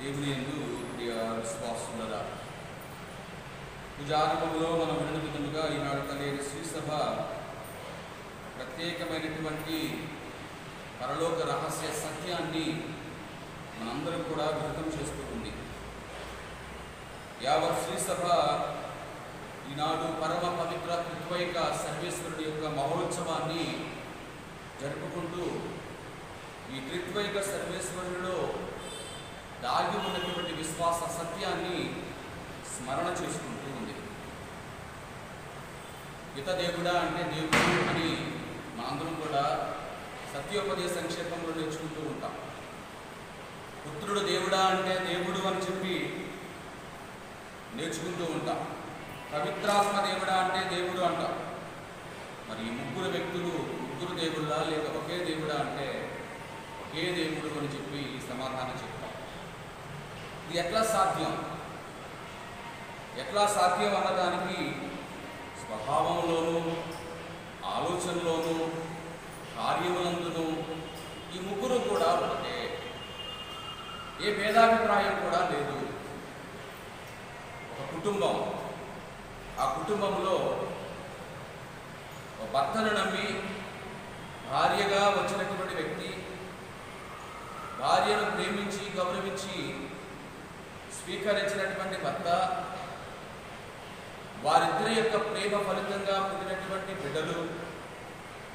దేవుని యందు ప్రియ విశ్వాసులరా, పూజారంభంలో మనం వినదుగా ఈనాడు కలిగిన శ్రీసభ ప్రత్యేకమైనటువంటి పరలోక రహస్య సత్యాన్ని మనందరం కూడా విరుద్ధం చేస్తూ ఉంది. యావత్ శ్రీసభ ఈనాడు పరమ పవిత్ర త్రిత్వైక సర్వేశ్వరుడి యొక్క మహోత్సవాన్ని జరుపుకుంటూ ఈ త్రిత్వైక సర్వేశ్వరుడిలో దాగి ఉన్నటువంటి విశ్వాస సత్యాన్ని స్మరణ చేసుకుంటూ ఉంది. పిత దేవుడా అంటే దేవుడు అని మనందరం కూడా సత్యోపదేశ సంక్షేపంలో నేర్చుకుంటూ ఉంటాం. పుత్రుడు దేవుడా అంటే దేవుడు అని చెప్పి నేర్చుకుంటూ ఉంటాం. పవిత్రాత్మ దేవుడా అంటే దేవుడు అంటాం. మరి ఈ ముగ్గురు వ్యక్తులు ముగ్గురు దేవుళ్ళా లేక ఒకే దేవుడా అంటే ఒకే దేవుడు అని చెప్పి సమాధానం చెప్తాం. ఇది ఎట్లా సాధ్యం అన్నదానికి స్వభావంలోనూ ఆలోచనలోనూ కార్యములందును ఈ ముగ్గురు కూడా ఒకటే, ఏ భేదాభిప్రాయం కూడా లేదు. ఒక కుటుంబం, ఆ కుటుంబంలో భర్తను నమ్మి భార్యగా వచ్చినటువంటి వ్యక్తి భార్యను ప్రేమించి గౌరవించి స్వీకరించినటువంటి భర్త, వారిద్దరి యొక్క ప్రేమ ఫలితంగా పుట్టినటువంటి బిడ్డలు,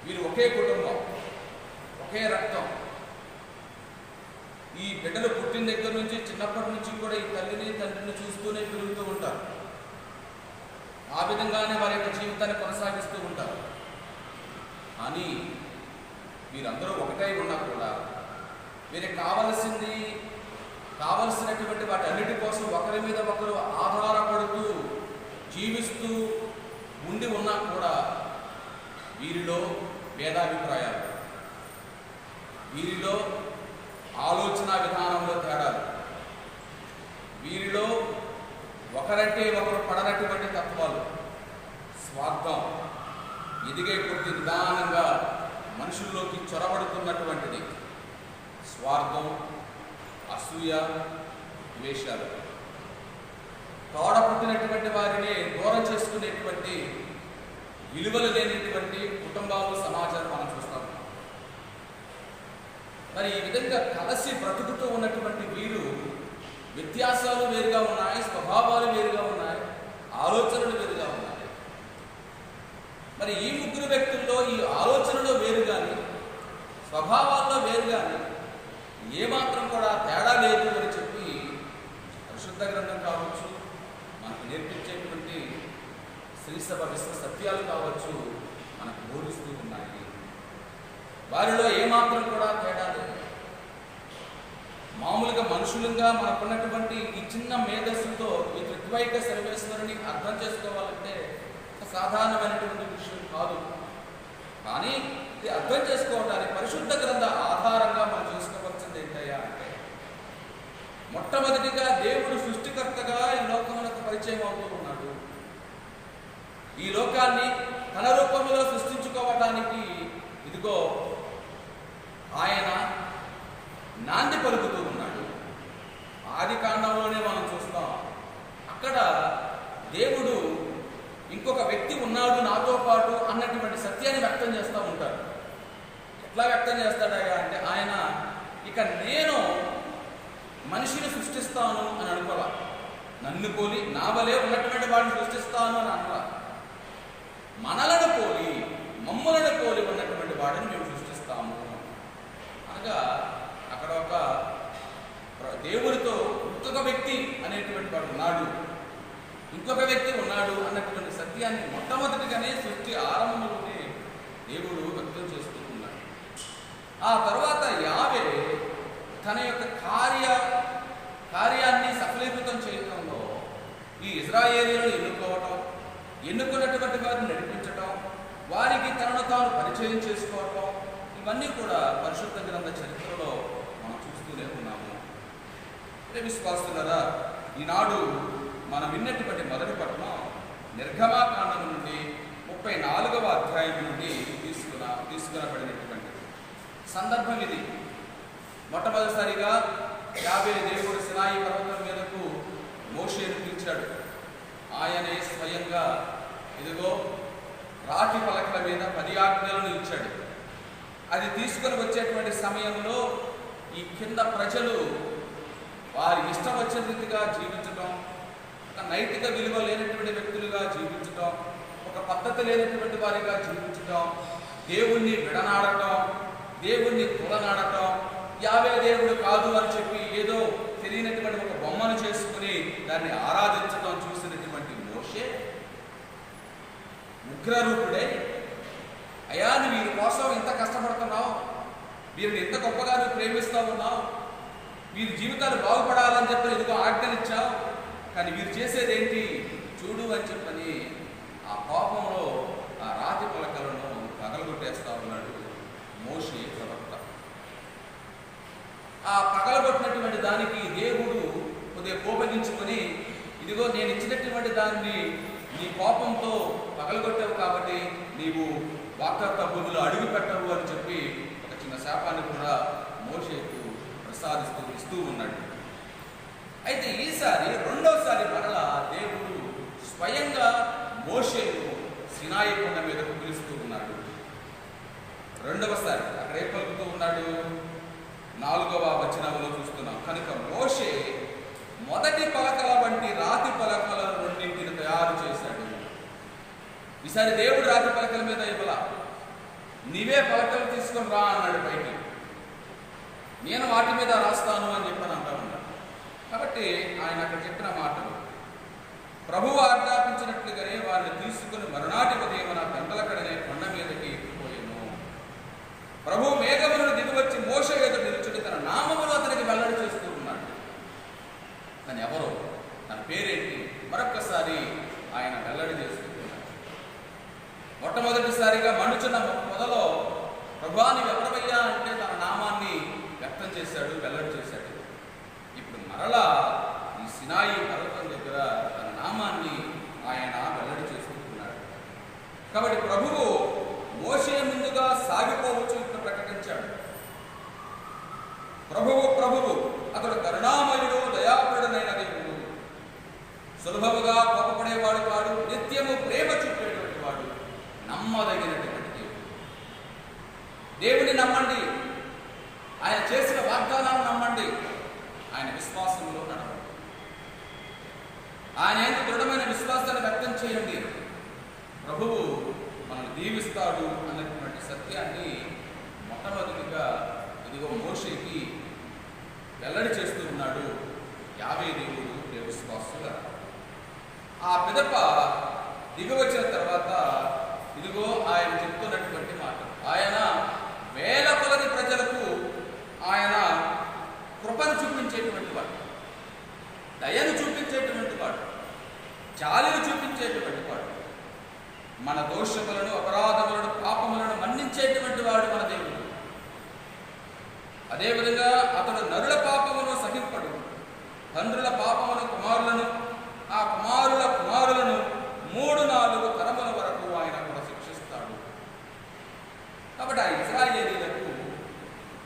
వీరు ఒకే కుటుంబం, ఒకే రక్తం. ఈ బిడ్డలు పుట్టిన దగ్గర నుంచి చిన్నప్పటి నుంచి కూడా ఈ తల్లిని తండ్రిని చూస్తూనే పెరుగుతూ ఉంటారు. ఆ విధంగానే వారి యొక్క జీవితాన్ని కొనసాగిస్తూ ఉంటారు. కానీ వీరందరూ ఒకటై ఉన్నా కూడా వీరికి కావలసినటువంటి వాటి అన్నిటి కోసం ఒకరి మీద ఒకరు ఆధారపడుతూ జీవిస్తూ ఉండి ఉన్నా కూడా వీరిలో భేదాభిప్రాయాలు, వీరిలో ఆలోచన విధానంలో తేడాలు, వీరిలో ఒకరంటే ఒకరు పడనటువంటి తత్వాలు, స్వార్థం ఎదిగే కొద్ది నిదానంగా మనుషుల్లోకి చొరబడుతున్నటువంటిది స్వార్థం, అసూయ, ద్వేషాలు. తోడ పుట్టినటువంటి వారిని దూరం చేసుకునేటువంటి విలువలు లేనటువంటి కుటుంబాలు, సమాజాలు మనం చూస్తాం. మరి ఈ విధంగా కలిసి బ్రతుకుతూ ఉన్నటువంటి వీరు వ్యత్యాసాలు వేరుగా ఉన్నాయి, స్వభావాలు వేరుగా ఉన్నాయి, ఆలోచనలు వేరుగా ఉన్నాయి. మరి ఈ ముగ్గురు వ్యక్తుల్లో ఈ ఆలోచనలో వేరు కానీ స్వభావాల్లో వేరు కానీ ఏమాత్రం కూడా తేడా లేదు అని చెప్పి పరిశుద్ధ గ్రంథం కావచ్చు, మనకు నేర్పించేటువంటి శ్రీసభ విశ్వ సత్యాలు కావచ్చు మనకు బోధిస్తూ ఉన్నాయి. వారిలో ఏమాత్రం కూడా తేడా లేదు. మామూలుగా మనుషులుగా మనకున్నటువంటి ఈ చిన్న మేధస్సుతో ఈ త్రిత్వైక సర్వేశ్వరుని అర్థం చేసుకోవాలంటే సాధారణమైనటువంటి విషయం కాదు. కానీ ఇది అర్థం చేసుకోవడానికి పరిశుద్ధ గ్రంథ ఆధారంగా మనం చేసుకోవాల్సింది ఏంటయ్యా అంటే, మొట్టమొదటిగా దేవుడు సృష్టికర్తగా ఈ లోకములకు పరిచయం అవుతూ ఉన్నాడు. ఈ లోకాన్ని తన రూపంలో సృష్టించుకోవటానికి ఇదిగో ఆయన నాంది పలుకుతూ ఉన్నాడు. ఆది కాండంలోనే మనం చూస్తాం. అక్కడ దేవుడు ఇంకొక వ్యక్తి ఉన్నాడు నాతో పాటు అన్నటువంటి సత్యాన్ని వ్యక్తం చేస్తూ ఉంటారు. ఎట్లా వ్యక్తం చేస్తాడయ్యా అంటే, ఆయన ఇక నేను మనిషిని సృష్టిస్తాను అని అనుకోవా, నన్ను పోలి నా వలే ఉన్నటువంటి వాడిని సృష్టిస్తాను అని అనలా, మనలను పోలి మమ్ములను పోలి ఉన్నటువంటి వాడిని మేము సృష్టిస్తాము అనగా అక్కడ ఒక దేవుడితో ఇంకొక వ్యక్తి అనేటువంటి వాడు ఉన్నాడు, ఇంకొక వ్యక్తి ఉన్నాడు అన్నటువంటి సత్యాన్ని మొట్టమొదటిగానే సృష్టి ఆరంభంలోనే దేవుడు వ్యక్తం చేస్తూ ఉన్నాడు. ఆ తర్వాత యావే తన యొక్క కార్యాన్ని సఫలీకృతం చేయడంలో ఈ ఇశ్రాయేలీయులను ఎన్నుకున్నటువంటి వారిని నడిపించటం, వారికి తనను తాను పరిచయం చేసుకోవటం, ఇవన్నీ కూడా పరిశుద్ధ గ్రంథ చరిత్రలో మనం చూస్తూనే ఉన్నాము. విశ్వాసులరా, ఈనాడు మనం విన్నటువంటి మొదటి పట్టణం నిర్గమాకాండం నుండి 34వ అధ్యాయం నుండి తీసుకునబడినటువంటి సందర్భం ఇది. మొట్టమొదటిసారిగా యావే దేవుడు సినాయి పర్వతం మీదకు మోషేను పిలిచాడు. ఆయనే స్వయంగా ఇదిగో రాతి పలకల మీద 10 ఆజ్ఞలను ఇచ్చాడు. అది తీసుకొని వచ్చేటువంటి సమయంలో ఈ కింద ప్రజలు వారి ఇష్టం వచ్చిన రీతిగా జీవించటం, ఒక నైతిక విలువ లేనటువంటి వ్యక్తులుగా జీవించటం, ఒక పద్ధతి లేనటువంటి వారిగా జీవించటం, దేవుణ్ణి విడనాడటం, దేవుణ్ణి తులనాడటం, యావే దేవుడు కాదు అని చెప్పి ఏదో తెలియనటువంటి ఒక బొమ్మను చేసుకుని దాన్ని ఆరాధించడం చూసినటువంటి మోషే ఉగ్రరూపుడై, అయ్యా నువ్వు వీరి కోసం ఎంత కష్టపడుతున్నావు, వీరిని ఎంత గొప్పగా నువ్వు ప్రేమిస్తూ ఉన్నావు, వీరి జీవితాలు బాగుపడాలని చెప్పి ఇదిగో ఆజ్ఞనిచ్చావు, కానీ వీరు చేసేది ఏంటి చూడు అని చెప్పని ఆ కోపంలో ఆ రాతి పలకలను పగలగొట్టేస్తా ఉన్నాడు మోషే ప్రవక్త. ఆ పగలగొట్టినటువంటి దానికి దేవుడు కొద్దిగా కోపగించుకొని, ఇదిగో నేను ఇచ్చినటువంటి దాన్ని నీ కోపంతో పగలగొట్టావు కాబట్టి నీవు వాకర్త భూమిలో అడుగు పెట్టవు అని చెప్పి ఒక చిన్న శాపాన్ని కూడా మోషేకు ఇస్తూ ఉన్నాడు. అయితే ఈసారి రెండోసారి మరలా దేవుడు స్వయంగా మోషేను సినాయి కొండ మీదకు పిలుస్తూ ఉన్నాడు. రెండవసారి అక్కడ ఏం పలుకుతూ ఉన్నాడు? 4వ వచనంలో చూస్తున్నాం. కనుక మోషే మొదటి పలకల వంటి రాతి పలకల రెండింటిని తయారు చేశాడు. ఈసారి దేవుడు రాతి పలకల మీద ఇవ్వాల, నీవే పలకలు తీసుకొని రా అన్నాడు పైకి. నేను వాటి మీద రాస్తాను అని చెప్పని అంటా ఉన్నాడు. కాబట్టి ఆయన అక్కడ చెప్పిన మాటలు ప్రభువు ఆజ్ఞాపించినట్లుగానే వారిని తీసుకుని మరునాటి ఉదయం గంటలకడనే కొండ మీదకి ఎక్కిపోయాను. ప్రభు మేఘములను దిగివచ్చి మోషే ఎదుట నిలుచుని తన నామమును అతనికి వెల్లడి చేస్తూ ఉన్నాడు. తను ఎవరో, తన పేరేంటి మరొక్కసారి ఆయన వెల్లడి చేస్తూ ఉన్నాడు. మొట్టమొదటిసారిగా మండుచున్న పొదలో ప్రభువా నీవు ఎవరవయ్యా అంటే తన నామాన్ని వ్యక్తం చేశాడు, వెల్లడి చేశాడు. ఇప్పుడు మరలా ఈ సినాయి పర్వతం దగ్గర తన నామాన్ని ఆయన వెల్లడి చేసుకుంటున్నాడు. కాబట్టి ప్రభువు మోషే ముందుగా సాగిపోవచ్చు ఇక్కడ ప్రకటించాడు. ప్రభువు అతడు కరుణామయుడు, దయాపరుడనైన దేవుడు, సులభముగా కోపపడేవాడు వాడు, నిత్యము ప్రేమ చూపేటువంటి వాడు, నమ్మదగినటువంటి దేవుడు. దేవుని నమ్మండి, ఆయన చేసిన వాగ్దానాలను నమ్మండి, ఆయన విశ్వాసంలో నడవండి, ఆయన ఎంత దృఢమైన విశ్వాసాన్ని వ్యక్తం చేయండి. ప్రభువు మనల్ని దీవిస్తాడు అన్నటువంటి సత్యాన్ని మొట్టమొదటిగా ఇదిగో మోషేకి వెల్లడి చేస్తూ ఉన్నాడు యావే దేవుడు విశ్వాసుగా. ఆ పిదప దిగవచ్చిన తర్వాత ఇదిగో ఆయన చెప్తున్నటువంటి మాట, ఆయన వేల కొలది ప్రజలకు ఆయన కృపను చూపించేటువంటి వాడు, దయను చూపించేటువంటి వాడు, జాలిని చూపించేటువంటి వాడు, మన దోషములను, అపరాధములను, పాపములను మన్నించేటువంటి వాడు మన దేవుడు. అదేవిధంగా అతడు నరుల పాపమును సహింపడు, తండ్రుల పాపమును కుమారులను, ఆ కుమారుల కుమారులను 3-4 తరముల వరకు ఆయన కూడా శిక్షిస్తాడు. కాబట్టి ఆ ఇశ్రాయేలీయులకు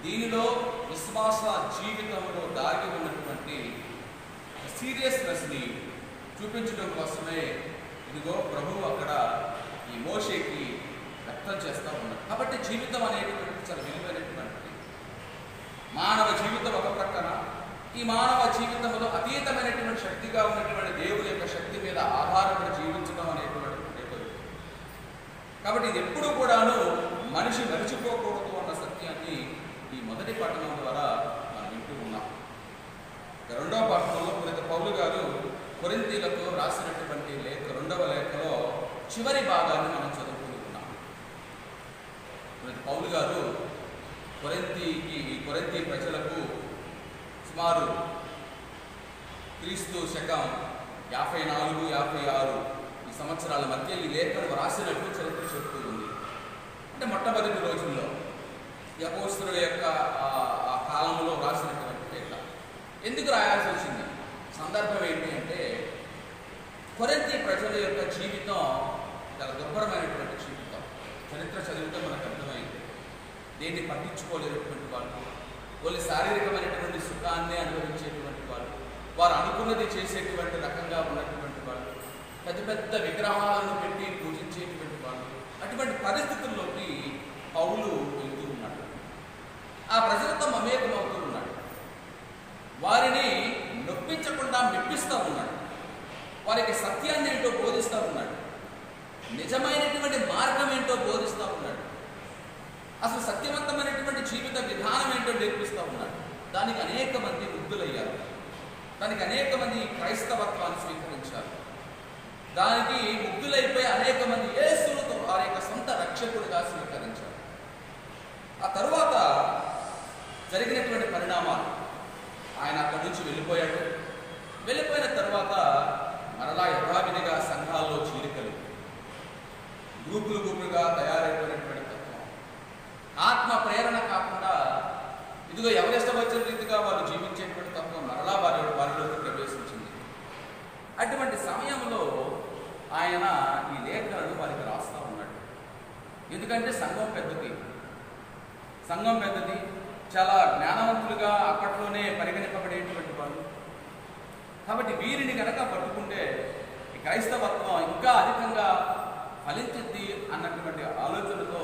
దీనిలో విశ్వాస జీవితంలో దాగి ఉన్నటువంటి సీరియస్నెస్ని చూపించడం కోసమే ఇదిగో ప్రభువు అక్కడ ఈ మోషేకి వ్యక్తం చేస్తూ ఉన్నాడు. కాబట్టి జీవితం అనేటువంటి చాలా విలువైనటువంటిది. మానవ జీవితం ఒక ప్రక్కన, ఈ మానవ జీవితంలో అతీతమైనటువంటి శక్తిగా ఉన్నటువంటి దేవుని యొక్క శక్తి మీద ఆధారపడి జీవించడం అనేటువంటి. కాబట్టి ఇది ఎప్పుడూ కూడాను మనిషి మరిచిపోకూడదు అన్న సత్యాన్ని ఈ మొదటి పట్టణం ద్వారా మనం వింటూ ఉన్నాం. రెండవ పట్టణంలో పునీత పౌలు గారు కొరింథీలకు రాసినటువంటి లేఖ, 2వ లేఖలో చివరి భాగాన్ని మనం చదువుకుంటున్నాం. పునీత పౌలు గారు కొరింథీ ప్రజలకు సుమారు క్రీస్తు శకం 54-56 ఈ సంవత్సరాల మధ్య ఈ లేఖను రాసినట్టు చరిత్ర చెప్తూ ఉంది. అంటే మొట్టమొదటి రోజుల్లో అపోస్తలుల యొక్క ఆ కాలంలో రాసినటువంటి లేఖ. ఎందుకు రాయాల్సి వచ్చింది? సందర్భం ఏంటి అంటే కొరింథీ ప్రజల యొక్క జీవితం చాలా దుర్భరమైనటువంటి జీవితం. చరిత్ర చదివితే మనకు అర్థమైంది. దేన్ని పట్టించుకోలేనటువంటి వాళ్ళు, వాళ్ళు శారీరకమైనటువంటి సుఖాన్ని అనుభవించేటువంటి వాళ్ళు, వారు అనుకున్నది చేసేటువంటి రకంగా ఉన్నటువంటి వాళ్ళు, పెద్ద పెద్ద విగ్రహాలను పెట్టి పూజించేటువంటి వాళ్ళు, అటువంటి పరిస్థితుల్లోకి పౌలు వెళ్తూ ఉన్నాడు. ఆ ప్రజలతో మమేకమవుతూ ఉన్నాడు. వారిని నొప్పించకుండా మెప్పిస్తూ ఉన్నాడు. వారికి సత్యాన్ని ఏంటో బోధిస్తూ ఉన్నాడు. నిజమైనటువంటి మార్గం ఏంటో బోధిస్తూ ఉన్నాడు. అసలు సత్యవంతమైనటువంటి జీవిత విధానం ఏంటో నేర్పిస్తూ ఉన్నాడు. దానికి అనేక మంది ముగ్ధులయ్యారు. దానికి అనేక మంది క్రైస్తవత్వాన్ని స్వీకరించారు. దానికి ముగ్ధులైపోయి అనేక మంది యేసును వారి యొక్క సొంత రక్షకుడిగా స్వీకరించారు. ఆ తరువాత జరిగినటువంటి పరిణామాలు, ఆయన అక్కడి నుంచి వెళ్ళిపోయాడు. వెళ్ళిపోయిన తర్వాత మరలా యథావిధిగా సంఘాల్లో చీలికలు, గ్రూపులుగా తయారైపోయినటువంటి తత్వం, ఆత్మ ప్రేరణ కాకుండా ఇదిగో ఎవరిష్టం వచ్చిన రీతిగా వారు జీవించేటువంటి తత్వం మరలా వారిలోకి ప్రవేశించింది. అటువంటి సమయంలో ఆయన ఈ లేఖలను వారికి రాస్తూ ఉన్నాడు. ఎందుకంటే సంఘం పెద్దది, చాలా జ్ఞానవంతులుగా అప్పట్లోనే పరిగణింపబడేటువంటి వాళ్ళు. కాబట్టి వీరిని కనుక పట్టుకుంటే ఈ క్రైస్తవత్వం ఇంకా అధికంగా ఫలించింది అన్నటువంటి ఆలోచనతో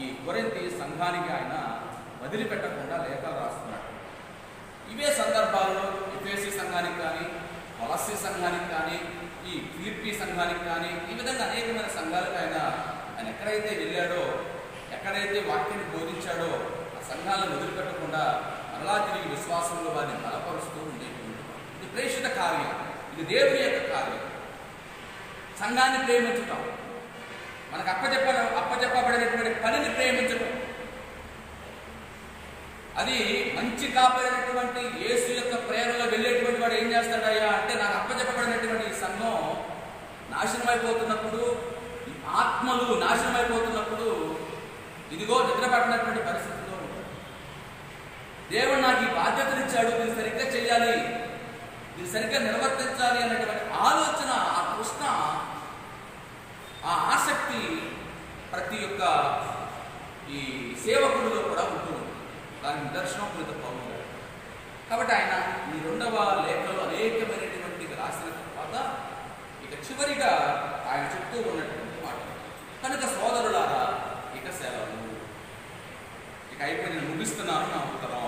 ఈ కొరింథీ సంఘానికి ఆయన వదిలిపెట్టకుండా లేఖలు రాస్తున్నాడు. ఇవే సందర్భాల్లో ఎఫెసీ సంఘానికి కానీ, కొలస్సీ సంఘానికి కానీ, ఈ ఫిలిప్పీ సంఘానికి కానీ, ఈ విధంగా అనేకమైన సంఘాలకు ఆయన ఎక్కడైతే వెళ్ళాడో, ఎక్కడైతే వాక్యాన్ని బోధించాడో ఆ సంఘాలను వదిలిపెట్టకుండా మరలా తిరిగి విశ్వాసంలో వారిని బలపరుస్తూ ఉండేటువంటి ఇది ప్రేషిత కార్యం. ఇది దేవుని యొక్క కార్యం. సంఘాన్ని ప్రేమించటం, మనకు అప్పచెప్పబడినటువంటి పనిని ప్రేమించటం, అది మంచి కాపాడినటువంటి యేసు యొక్క ప్రేరణలో వెళ్ళేటువంటి వాడు ఏం చేస్తాడయ్యా అంటే, నాకు అప్పచెప్పబడినటువంటి ఈ సంఘం నాశనం అయిపోతున్నప్పుడు, ఈ ఆత్మలు నాశనం అయిపోతున్నప్పుడు ఇదిగో నిద్రపడినటువంటి పరిస్థితుల్లో ఉంటాడు. దేవుడు నాకు ఈ బాధ్యతలు ఇచ్చాడు, దీన్ని సరిగ్గా చేయాలి, దీన్ని సరిగ్గా నిర్వర్తించాలి అనేటువంటి ఆలోచన, ఆ కృష్ణ, ఆ ఆసక్తి ప్రతి ఒక్క ఈ సేవకుడిలో కూడా ఉంటుంది. దాని నిదర్శనం పునీత పౌలు గారు. కాబట్టి ఆయన ఈ 2వ లేఖలో అనేకమైనటువంటి రాసిన తర్వాత ఇక చివరిగా ఆయన చెప్తూ ఉన్నటువంటి మాట, కనుక సోదరులారా ఇక సెలవు, ఇక అయిపోయి నేను ముగిస్తున్నాను నా ఉత్తరం.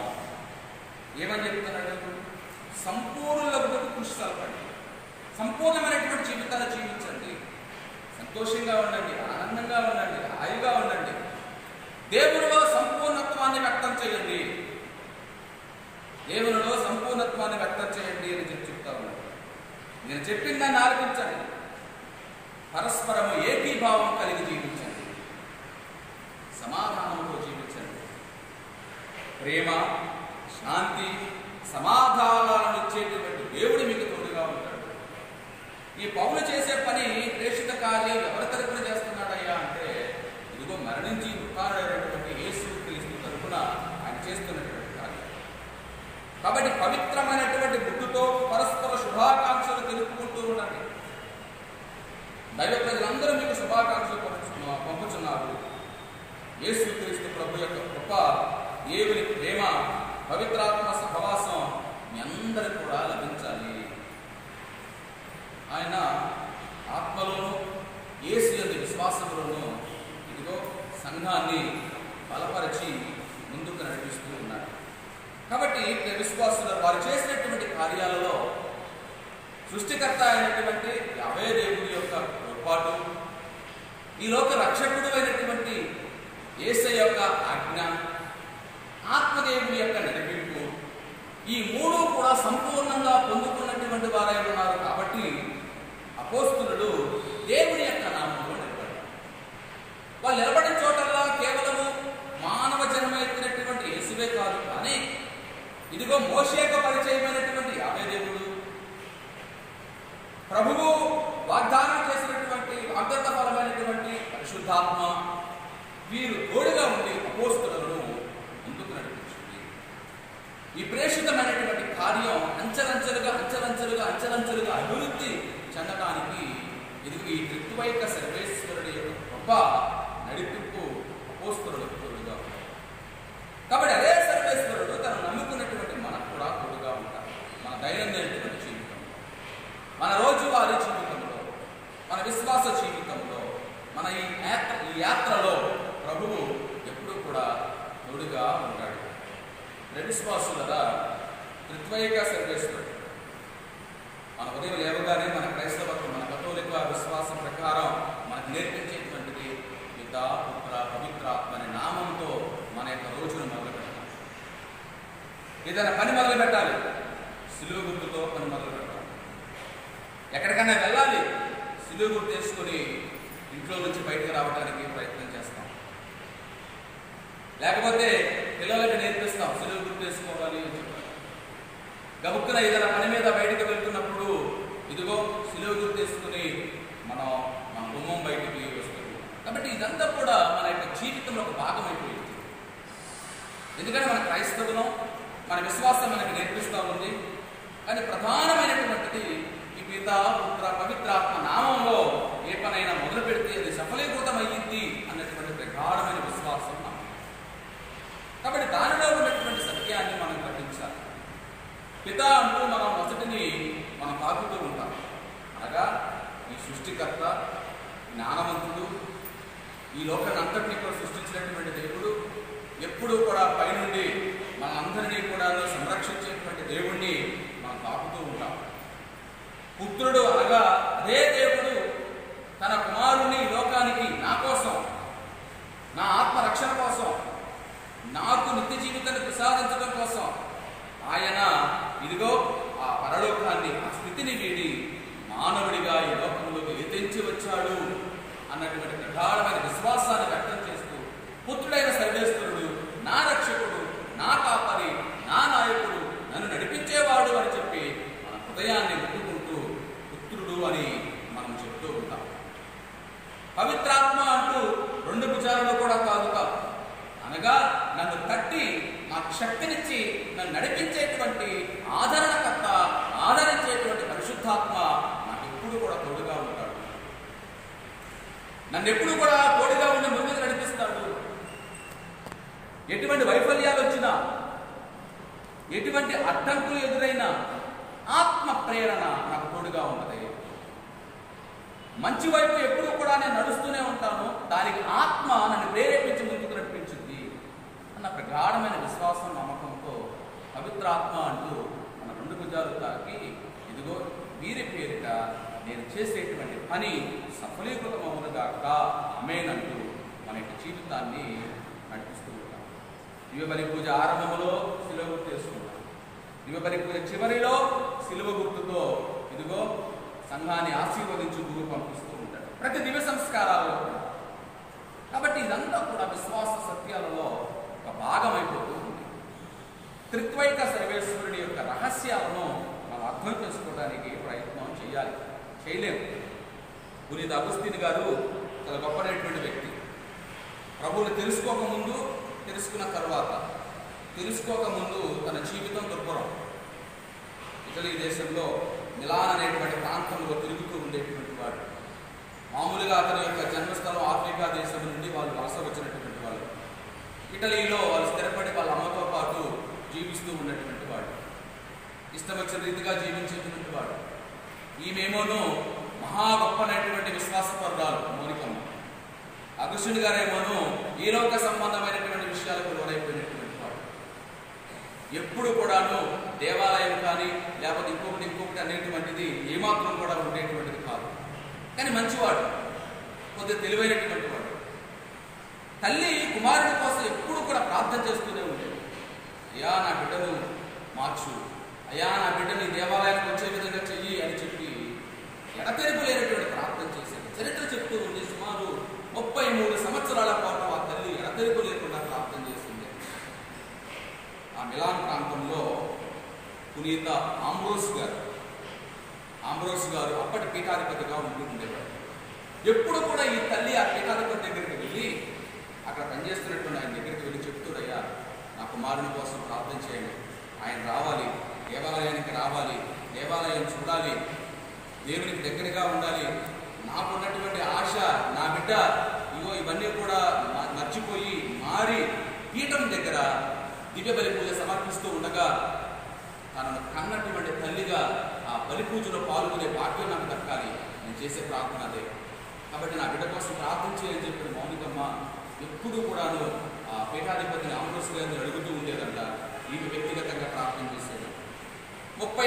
ఏమని చెప్తున్నాడు? సంపూర్ణులకు కృషి కలపండి, సంపూర్ణమైనటువంటి జీవితాన్ని జీవించండి, సంతోషంగా ఉండండి, ఆనందంగా ఉండండి, హాయిగా ఉండండి, దేవునిలో సంపూర్ణత్వాన్ని వ్యక్తం చేయండి, దేవునిలో సంపూర్ణత్వాన్ని వ్యక్తం చేయండి అని చెప్తా ఉన్నాడు. నేను చెప్పిన దాన్ని ఆలకించండి, పరస్పరము ఏకీభావం కలిగి జీవించండి, సమాధానంతో జీవించండి. ప్రేమ, శాంతి, సమాధానాలను ఇచ్చేటువంటి దేవుడు మీకు తోడుగా ఉంటాడు. ఈ పౌలు చేసే పని ప్రేషిత కార్యం ఎవరి తరపున చేస్తున్నాడయ్యా అంటే, ఇదిగో మరణించి ఉత్థానుడైనటువంటి యేసు క్రీస్తు తరపున ఆయన చేస్తున్నటువంటి కార్యం. కాబట్టి పవిత్రమైనటువంటి బుద్ధితో పరస్పర శుభాకాంక్షలు తెలుపుకుంటూ ఉండండి. దైవ ప్రజలందరూ మీకు శుభాకాంక్షలు పంపుతున్నారు. యేసు క్రీస్తు ప్రభు యొక్క కృప, దేవుని ప్రేమ, పవిత్రాత్మ సహవాసం మీ అందరికీ కూడా లభించాలి. ఆయన ఆత్మలోను యేసు యందు విశ్వాసంలోనూ ఇదిగో సంఘాన్ని బలపరిచి ముందుకు నడిపిస్తూ ఉన్నాడు. కాబట్టి విశ్వాసులు వారు చేసినటువంటి కార్యాలలో సృష్టికర్త అయినటువంటి యెహోవా దేవుని యొక్క తోడ్పాటు, ఈ లోక రక్షకుడు అయినటువంటి యేసయ్య యొక్క ఆజ్ఞ, ఆత్మదేవుని యొక్క నడిపింపు, ఈ 3 కూడా సంపూర్ణంగా పొందుకున్నటువంటి వారై ఉన్నారు. కాబట్టి అపోస్తలులు దేవుని యొక్క నామంలో నిలబడ్డారు. వాళ్ళు నిలబడిన చోటల్లా కేవలము మానవ జన్మ ఎత్తినటువంటి యేసువే కాదు, కానీ ఇదిగో మోషేకు పరిచయమైనటువంటి యెహోవా దేవుడు, ప్రభువు వాగ్దానం చేసినటువంటి వాగ్దత్త ఫలమైనటువంటి పరిశుద్ధాత్మ, వీరు తోడుగా ఉండి అపోస్తలులను ముందుకు నడిపించింది. ఈ ప్రేషితమైనటువంటి కార్యం అంచెలంచెలుగా అభివృద్ధి చెందడానికి ఇదిగో ఈ త్రిత్వైక సర్వేశ్వరుడి యొక్క గొప్ప నడిపింపు అపోస్తలులకు తోడుగా ఉంది. కాబట్టి అదే సర్వేశ్వరుడు త్రిత్వైక సర్వేశ్వరుడు. మన ఉదయం లేవగానే మన క్రైస్తవత్వం, మన కథోలిక విశ్వాసం ప్రకారం మనకు నేర్పించేటువంటిది పితా, పుత్ర, పవిత్రాత్మ అనే నామంతో మన యొక్క రోజును మొదలు పెట్టాలి. ఏదైనా పని మొదలు పెట్టాలి, సిలువ గుర్తుతో పని మొదలు పెట్టాలి. ఎక్కడికైనా వెళ్ళాలి, సిలువ గుర్తు వేసుకొని ఇంట్లో నుంచి బయటకు రావడానికి ప్రయత్నం చేస్తాం. లేకపోతే పిల్లలకి నేర్పిస్తాం సిలువ గుర్తు వేసుకోవాలి అని చెప్పాలి. గబుక్కున ఏదైనా పని మీద బయటకు వెళ్తున్నప్పుడు ఇదిగో సిలువ గుర్తు వేసుకుని మన గుమ్మం బయటికి వస్తుంది. కాబట్టి ఇదంతా కూడా మన యొక్క జీవితంలో ఒక భాగం అయిపోయింది. ఎందుకంటే మన క్రైస్తవులం, మన విశ్వాసం మనకి నేర్పిస్తూ ఉంది. కానీ ప్రధానమైనటువంటిది ఈ పితా, పుత్ర, పవిత్రాత్మ నామంలో ఏ పనైనా మొదలు పెడితే అది సఫలీకృతం అయ్యింది అన్నటువంటి ప్రగాఢమైన విశ్వాసం నమ్మకం. కాబట్టి దానిలో ఉన్నటువంటి సత్యాన్ని మనం గ్రహించాలి. పిత అంటూ మనం మొదటిని మనం తాకుతూ ఉంటాం. అనగా ఈ సృష్టికర్త, జ్ఞానవంతుడు, ఈ లోకాన్ని అంతటినీ కూడా సృష్టించినటువంటి దేవుడు, ఎప్పుడూ కూడా పైనుండి మన అందరినీ కూడా సంరక్షించేటువంటి దేవుణ్ణి మనం తాకుతూ ఉంటాం. పుత్రుడు అనగా అదే దేవుడు తన కుమారుని లోకానికి నా కోసం, నా ఆత్మరక్షణ కోసం, నాకు నిత్య జీవితాన్ని ప్రసాదించడం కోసం ఆయన ఇదిగో ఆ పరలోకాన్ని, ఆ స్థితిని వీడి మానవుడిగా ఈ లోకంలోకి తెంచి వచ్చాడు అన్నటువంటి ప్రగాఢమైన విశ్వాసాన్ని వ్యక్తం చేస్తూ పుత్రుడైన సర్వేశ్వరుడు నా రక్షకుడు, నా కాపరి, నా నాయకుడు, నన్ను నడిపించేవాడు అని చెప్పి మన హృదయాన్ని ముట్టుకుంటూ పుత్రుడు అని మనం చెప్తూ ఉంటాం. పవిత్రాత్మ అంటూ రెండు భుజాలలో కూడా తాగుతాం. అనగా నన్ను తట్టి నాకు శక్తినిచ్చి నన్ను నడిపించేటువంటి ఆదరణకర్త, ఆదరించేటువంటి పరిశుద్ధాత్మ నాకు ఎప్పుడు కూడా తోడుగా ఉంటాడు. నన్ను ఎప్పుడు కూడా తోడుగా ఉండి ముందుకు నడిపిస్తాడు. ఎటువంటి వైఫల్యాలు వచ్చినా, ఎటువంటి అడ్డంకులు ఎదురైనా ఆత్మ ప్రేరణ నాకు తోడుగా ఉన్నది. మంచి వైపు ఎప్పుడు కూడా నేను నడుస్తూనే ఉంటాను. దానికి ఆత్మ నన్ను ప్రేరేపించి ముందుకు నడిపించింది అన్న ప్రగాఢమైన విశ్వాసం, నమ్మకంతో పవిత్రాత్మ అంటూ మన రెండు భుజాలు తాకి ఇదిగో వీరి పేరిట నేను చేసేటువంటి పని సఫలీకృతమవునుగాక ఆమేనంటూ మన యొక్క జీవితాన్ని నడిపిస్తూ ఉంటాం. దివ్యబలి పూజ ఆరంభంలో సిలువ గుర్తు చేసుకుంటాం. దివ్యబలి పూజ చివరిలో సిలువ గుర్తుతో ఇదిగో సంఘాన్ని ఆశీర్వదించి గురువు పంపిస్తూ ఉంటాడు ప్రతి దివ్య సంస్కారాల్లో. కాబట్టి ఇదంతా కూడా విశ్వాస సత్యాలలో ఒక భాగం అయిపోతూ ఉంది. త్రిత్వైక సర్వేశ్వరుడి యొక్క రహస్యాలను మనం అర్థం చేసుకోవడానికి ప్రయత్నం చేయాలి. చేయలేము. పునీత అగస్తిన్ గారు చాలా గొప్పనటువంటి వ్యక్తి. ప్రభువుని తెలుసుకోకముందు, తెలుసుకున్న తర్వాత, తెలుసుకోకముందు తన జీవితం దుర్భరం. ఇటలీ దేశంలో మిలాన్ అనేటువంటి ప్రాంతంలో తిరుగుతూ ఉండేటువంటి వాడు. మామూలుగా అతని యొక్క జన్మస్థలం ఆఫ్రికా దేశం నుండి వాళ్ళు వలస వచ్చినటువంటి వాళ్ళు. ఇటలీలో వాళ్ళు స్థిరపడి వాళ్ళ అమ్మతో పాటు జీవిస్తూ ఉన్నటువంటి వాడు. ఇష్టం వచ్చిన రీతిగా జీవించేటువంటి వాడు. ఈమెమోను మహా గొప్పనటువంటి విశ్వాసపరురాలు మౌనికమ్మ. అగస్టిన్ గారేమోను ఈ లోక సంబంధమైనటువంటి విషయాలకు లోనైపోయినటువంటి వాడు. ఎప్పుడు కూడాను దేవాలయం కానీ లేకపోతే ఇంకొకటి అనేటువంటిది ఏమాత్రం కూడా ఉండేటువంటిది కాదు. కానీ మంచివాడు, కొద్దిగా తెలివైనటువంటి వాడు. తల్లి కుమారుడి కోసం ఎప్పుడు కూడా ప్రార్థన చేస్తూనే ఉండేది. అయ్యా నా బిడ్డను మార్చు, అయ్యా నా బిడ్డని దేవాలయానికి వచ్చే విధంగా చెయ్యి అని చెప్పి ఎడతెరిపి లేనటువంటి ప్రార్థన చేసేది. చరిత్ర చెప్తూ ఉంది. సుమారు 33 సంవత్సరాల పాటు ఆ తల్లి ఎడతెరిపి లేకుండా ప్రార్థన చేసింది. ఆ మిలాన్ ప్రాంతంలో పునీత ఆంబ్రోస్ గారు అప్పటి పీఠాధిపతిగా ఉంటూ ఉండేవాడు. ఎప్పుడు కూడా ఈ తల్లి ఆ పీఠాధిపతి దగ్గరికి వెళ్ళి అక్కడ పనిచేస్తున్నటువంటి ఆయన దగ్గరికి వెళ్ళి చెప్తుడయ్యా నా కుమారుని కోసం ప్రార్థన చేయండి, ఆయన రావాలి, దేవాలయానికి రావాలి, దేవాలయం చూడాలి, దేవునికి దగ్గరగా ఉండాలి, నాకున్నటువంటి ఆశ నా బిడ్డ ఇగో ఇవన్నీ కూడా మర్చిపోయి మారి పీఠం దగ్గర దివ్య బలి పూజ సమర్పిస్తూ ఉండగా తనను కన్నటువంటి తల్లిగా ఆ బలి పూజలో పాల్గొనే భాగ్యం నాకు దక్కాలి, నేను చేసే ప్రార్థన అదే. కాబట్టి నా బిడ్డ కోసం ప్రార్థన చేయని చెప్పిన మౌనికమ్మ ఎప్పుడూ కూడాను ఆ పీఠాధిపతిని ఆంబ్రోస్ గారిని అడుగుతూ ఉండేదంట. ఈమె వ్యక్తిగతంగా ప్రార్థన చేసేది.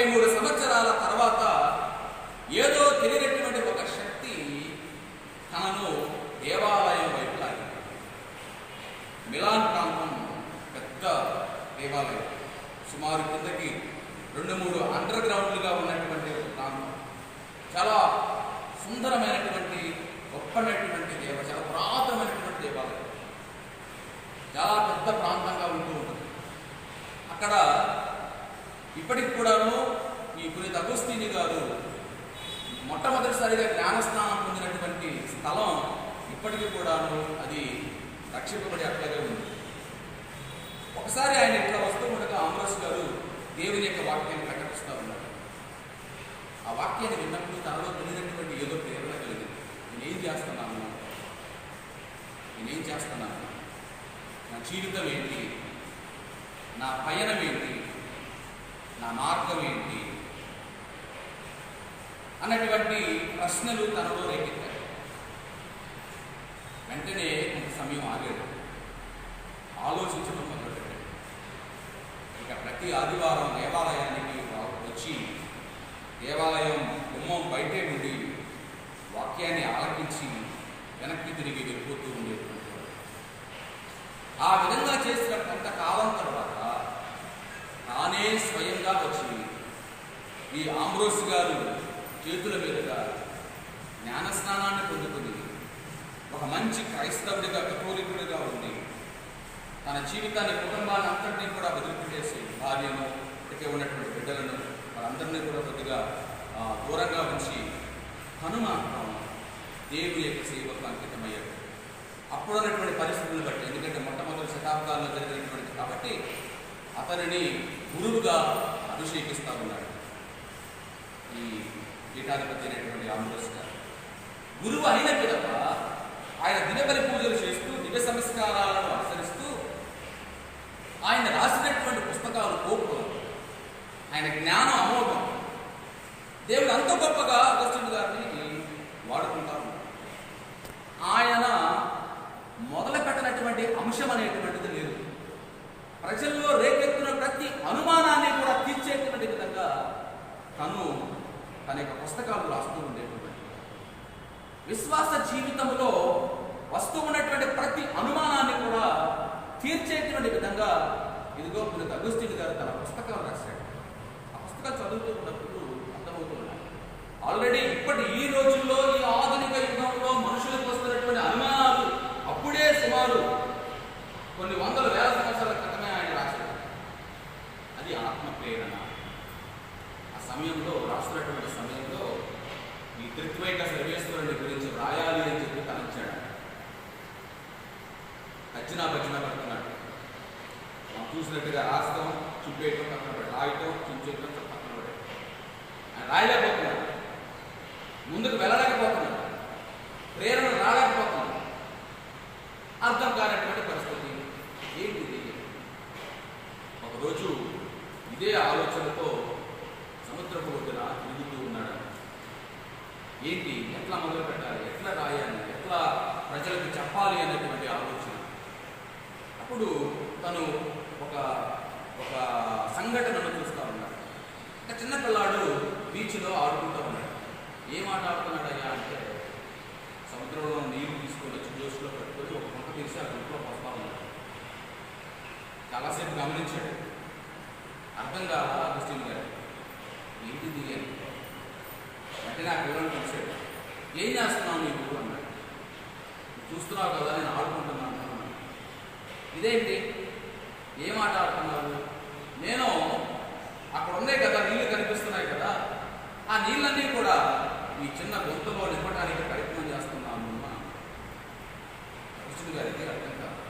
33 సంవత్సరాల తర్వాత ఏదో తెలియనటువంటి ఒక శక్తి తనను దేవాలయం వైపు లాగింది. మిలాన్ ప్రాంతం పెద్ద దేవాలయం, సుమారు కిందకి 2-3 అండర్ గ్రౌండ్లుగా ఉన్నటువంటి ఒక ప్రాంతం. చాలా సుందరమైనటువంటి గొప్పనటువంటి చాలా పురాతనమైనటువంటి దేవాలయం, చాలా పెద్ద ప్రాంతంగా ఉంటూ ఉంటుంది. అక్కడ ఇప్పటికి కూడాను ఈ పునీత అగస్టిని గారు మొట్టమొదటిసారిగా జ్ఞానస్నానం పొందినటువంటి స్థలం ఇప్పటికీ కూడాను అది రక్షింపబడి అట్లాగే ఉంది. ఒకసారి ఆయన ఇట్లా వస్తూ ఉండగా ఆంబ్రోస్ గారు దేవుని యొక్క వాక్యాన్ని ప్రకటిస్తూ ఉన్నారు. ఆ వాక్యాన్ని విన్నప్పుడు తనలో తెలియనటువంటి ఏదో ప్రేరణ కలిగింది. నేనేం చేస్తున్నాను, నా జీవితం ఏంటి, నా పయనం ఏంటి, నా మార్గం ఏంటి అన్నటువంటి ప్రశ్నలు తనలో రేకెత్తాయి. వెంటనే కొంత సమయం ఆగాడు, ఆలోచించడం మొదలుపెట్టాడు. ఇక ప్రతి ఆదివారం దేవాలయానికి వచ్చి దేవాలయం గుమ్మం బయటే ఉండి వాక్యాన్ని ఆలకించి వెనక్కి తిరిగి వెళ్ళిపోతూ ఉండేటువంటి ఆ విధంగా చేసిన కొంతకాలం తర్వాత తానే స్వయంగా వచ్చి ఈ ఆంబ్రోస్ గారు చేతుల మీదుగా జ్ఞానస్నానాన్ని పొందుకుని ఒక మంచి క్రైస్తవుడిగా, కథోలికుడిగా ఉండి తన జీవితాన్ని, కుటుంబాన్ని అంతటినీ కూడా వదిలిపెట్టేసి భార్యను, ఇప్పటికే ఉన్నటువంటి బిడ్డలను వాళ్ళందరినీ కూడా కొద్దిగా దూరంగా ఉంచి తను మాత్రం దేవుని యొక్క సేవకు అంకితమయ్యాడు. అప్పుడున్నటువంటి పరిస్థితులను బట్టి, ఎందుకంటే మొట్టమొదటి శతాబ్దాల్లో జరిగినటువంటి కాబట్టి అతనిని గురువుగా అభిషేకిస్తూ ఉన్నాడు ఈ పీఠాధిపతి అయినటువంటి ఆంబ్రోస్ గారు. గురువు అయిన పిదప ఆయన దినబలి పూజలు చేస్తూ, దివ్య సంస్కారాలను అనుసరిస్తూ ఆయన రాసినటువంటి పుస్తకాలు గొప్పలు, ఆయన జ్ఞానం అమోఘం. దేవుడు అంత గొప్పగా అగస్టిన్ గారిని వాడుకుంటారు. ఆయన మొదలు పెట్టినటువంటి అంశం అనేటువంటిది లేదు. ప్రజల్లో రేకెత్తున ప్రతి అనుమానాన్ని కూడా తీర్చేటువంటి విధంగా తన యొక్క పుస్తకాలు రాస్తూ ఉండేటువంటి విశ్వాస జీవితంలో వస్తూ ఉన్నటువంటి ప్రతి అనుమానాన్ని కూడా తీర్చేటువంటి విధంగా ఇదిగో పునీత అగస్టిన్ గారు తన పుస్తకాలు రాశాడు. ఆ పుస్తకాలు చదువుతూ ఉన్నప్పుడు అర్థమవుతూ ఉన్నాయి. ఆల్రెడీ ఈ రోజుల్లో, ఈ ఆధునిక యుగంలో మనుషులకు వస్తున్నటువంటి అనుమానాలు అప్పుడే సుమారు కొన్ని వందల వేల సంవత్సరాల క్రితమే ఆయన రాశాడు. అది ఆత్మ ప్రేరణ. ఆ సమయంలో రాస్తున్నటువంటి సమయంలో ఈ త్రిత్వైక సర్వేశ్వరుని గురించి రాయాలి అని చెప్పి తలంచాడు. భజన పడుతున్నాడు. మనం చూసినట్టుగా రాస్తాం, చుట్టేయటం, పక్కన పడి రాయటం, చించేయటం, పక్కన పడి ఆయన రాయలేకపోతున్నాడు, ముందుకు వెళ్ళలేకపోతున్నాడు, ప్రేరణ రాలేకపోతున్నాడు. అర్థం కానటువంటి పరిస్థితి ఏంటిది? ఒకరోజు ఇదే ఆలోచనతో సముద్రపు ఒడ్డున తిరుగుతూ ఉన్నాడు. ఏంటి, ఎట్లా మొదలు పెట్టాలి, ఎట్లా రాయాలి, ఎట్లా ప్రజలకు చెప్పాలి అనేటువంటి ఆలోచన. అప్పుడు తను ఒక సంఘటనను చూస్తూ ఉన్నాడు. ఒక చిన్నపిల్లాడు బీచ్లో ఆడుకుంటూ ఉన్నాడు. ఏం ఆట ఆడుతున్నాడయ్యా అంటే, సముద్రంలో నీరు తీసుకొని వచ్చి జోష్లో పెట్టుకొని ఒక గుంట తీసి ఆ గుంటలో పోస్తా ఉన్నాడు. చాలాసేపు గమనించాడు, అర్థం కాదా అగస్టిన్ గారు ఏంటిది అని. వెంటనే ఆ పిల్లలను పిలిచాడు. ఏం చేస్తున్నావు నీకు అన్నాడు. చూస్తున్నావు కదా నేను ఆడుకుంటున్నాను అన్నాడు. ఇదేంటి, ఏం ఆట ఆడుతున్నావు? నేను అక్కడ ఉన్నాయి కదా, నీళ్ళు కనిపిస్తున్నాయి కదా, ఆ నీళ్ళన్నీ కూడా ఈ చిన్న గొంతులో నింపడానికి ప్రయత్నం చేస్తున్నాను అగస్టిన్ గారికి అర్థం కాదు.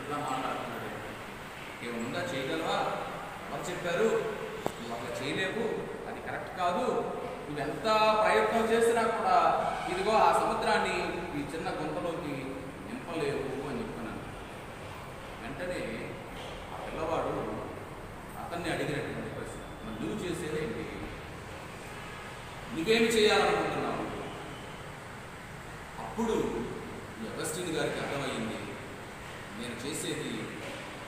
ఎట్లా మాట్లాడుతున్నాడు, ఏమన్నా చేయగలవా? ఎవరు చెప్పారు? నువ్వు అట్లా చేయలేవు, అది కరెక్ట్ కాదు, నువ్వెంత ప్రయత్నం చేసినా కూడా ఇదిగో ఆ సముద్రాన్ని ఈ చిన్న గుంతలోకి నింపలేవు అని చెప్పాను. వెంటనే ఆ పిల్లవాడు అతన్ని అడిగినటువంటి ప్రశ్న, మరి నువ్వు చేసేదేంటి, నువ్వేమి చేయాలనుకుంటున్నావు? అప్పుడు ఈ అగస్టిన్ గారికి అర్థమయ్యింది, నేను చేసేది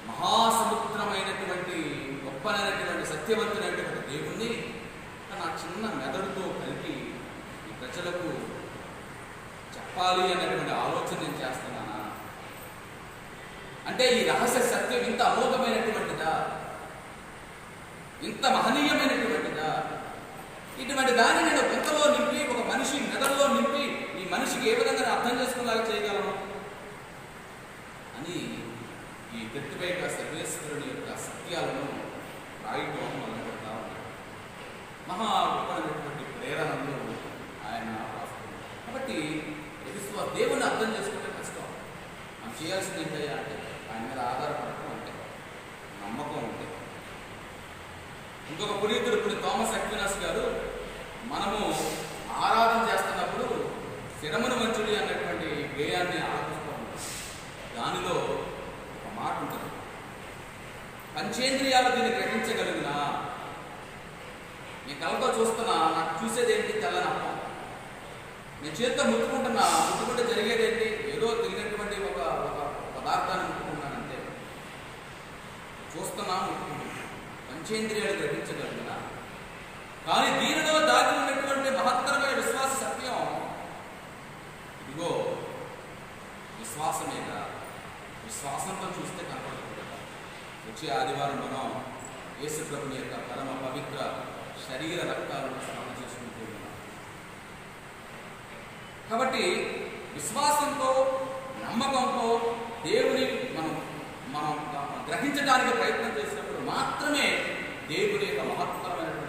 మహాసముద్రమైనటువంటి గొప్పనైనటువంటి సత్యవంతుడైనటువంటి దేవుణ్ణి నా చిన్న మెదడుతో కలిపి ఈ ప్రజలకు చెప్పాలి అనేటువంటి ఆలోచన నేను చేస్తున్నానా? అంటే ఈ రహస్య సత్యం ఇంత అమోఘమైనటువంటిదా, ఇంత మహనీయమైనటువంటిదా? ఇటువంటి దాన్ని నేను గొంతలో నింపి, ఒక మనిషి మెదడులో నింపి, ఈ మనిషికి ఏ విధంగా అర్థం చేసుకునేలాగా చేయగలను అని ఈ గట్టిపైక సర్వేశ్వరుని యొక్క సత్యాలను రాయటం మొదలుపెడతా ఉన్నాడు. మహా గొప్పనటువంటి ప్రేరణలు ఆయన రాస్తున్నారు. కాబట్టి దేవుని అర్థం చేసుకుంటే కష్టం. మనం చేయాల్సింది ఏంటయ్యా అంటే ఆయన మీద ఆధారపడటం అంటే నమ్మకం ఉంటే. ఇంకొక పునీతుడు థామస్ అక్వినాస్ గారు, మనము ఆరాధన చేస్తున్నప్పుడు శిరమును వంచుడి అన్నటువంటి గేయాన్ని ఆలోచిస్తూ ఉంటాం. దానిలో ఒక మాట ఉంటుంది, పంచేంద్రియాలు దీన్ని గ్రహించగలిగినా, నేను కళ్ళతో చూస్తున్నా, నాకు చూసేదేంటి తెల్లనప్పం, నేను చేతితో ముట్టుకుంటే జరిగేదేంటి, ఏదో తెలియనటువంటి ఒక పదార్థాన్ని ముట్టుకుంటానంటే. చూస్తున్నా, ముట్టుకుంటున్నా, పంచేంద్రియాలు గ్రహించగలిగిన. కానీ దీనిలో దాగి ఉన్నటువంటి మహత్తరమైన విశ్వాస సత్యం ఇదిగో విశ్వాసమేగా. విశ్వాసంతో చూస్తే కనపడకూడదు. వచ్చే ఆదివారం మనం యేసు ప్రభుని యొక్క పరమ పవిత్ర శరీర రక్తాలను స్మరణ చేసుకుంటూ ఉన్నాం. కాబట్టి విశ్వాసంతో, నమ్మకంతో దేవుని మనం గ్రహించడానికి ప్రయత్నం చేసినప్పుడు మాత్రమే దేవుని యొక్క మహత్తరమైనటువంటి